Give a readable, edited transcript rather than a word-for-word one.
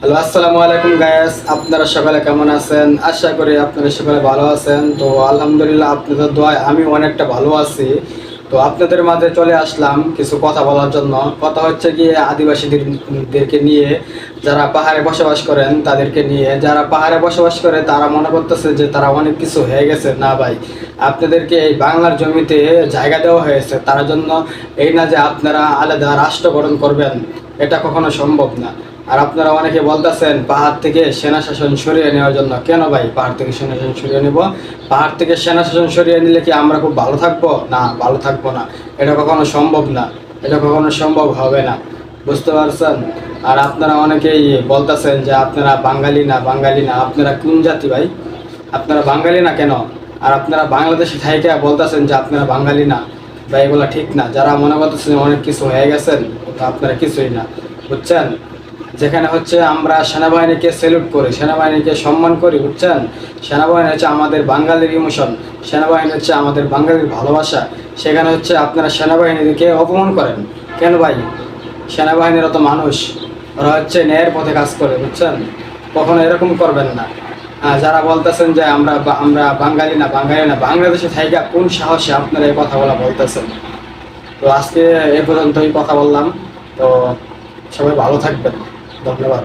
Hello, আসসালামু আলাইকুম guys. আপনারা সকালে কেমন আছেন? আশা করি আপনারা সকালে ভালো আছেন। তো আলহামদুলিল্লাহ, আপনাদের দোয়ায় আমি অনেকটা ভালো আছি। তো আপনাদের মাঝে চলে আসলাম কিছু কথা বলার জন্য। কথা হচ্ছে গিয়ে আদিবাসীদেরকে নিয়ে, যারা পাহাড়ে বসবাস করেন তাদেরকে নিয়ে। যারা পাহাড়ে বসবাস করে তারা মনে করতেছে যে তারা অনেক কিছু হয়ে গেছে। না ভাই, আপনাদেরকে এই বাংলার জমিতে জায়গা দেওয়া হয়েছে, তার জন্য এই না যে আপনারা আলাদা রাষ্ট্র গঠন করবেন, এটা কখনো সম্ভব না। আর আপনারা অনেকে বলতেছেন পাহাড় থেকে সেনা শাসন সরিয়ে নেওয়ার জন্য। কেন ভাই পাহাড় থেকে সেনা শাসন সরিয়ে নেব? পাহাড় থেকে সেনা শাসন সরিয়ে নিলে কি আমরা খুব ভালো থাকবো? না, ভালো থাকবো না। এটা কখনো সম্ভব না, এটা কখনো সম্ভব হবে না। বুঝতে পারছেন? আর আপনারা অনেকেই বলতেছেন যে আপনারা বাঙালি না, বাঙালি না। আপনারা কোন জাতি ভাই? আপনারা বাঙালি না কেন? আর আপনারা বাংলাদেশে থাইকে বলতেছেন যে আপনারা বাঙালি না। ভাই এগুলা ঠিক না। যারা মনে করতেছেন অনেক কিছু হয়ে গেছেন, তো আপনারা কিছুই না। বুঝছেন? যেখানে হচ্ছে আমরা সেনাবাহিনীকে স্যালুট করি, সেনাবাহিনীকে সম্মান করি, বুঝছেন? সেনাবাহিনী হচ্ছে আমাদের বাঙালির ইমোশন, সেনাবাহিনী হচ্ছে আমাদের বাঙালির ভালোবাসা। সেখানে হচ্ছে আপনারা সেনাবাহিনীকে অপমান করেন কেন ভাই? সেনাবাহিনীর তো মানুষ, ওরা হচ্ছে ন্যায়ের পথে কাজ করে, বুঝছেন? কখনো এরকম করবেন না। যারা বলতেছেন যে আমরা বাঙালি না, বাঙালি না, বাংলাদেশে থাইকা কোন সাহসে আপনারা এই কথাগুলো বলতেছেন? তো আজকে এ পর্যন্তই কথা বললাম। তো সবাই ভালো থাকবেন। ধন্যবাদ।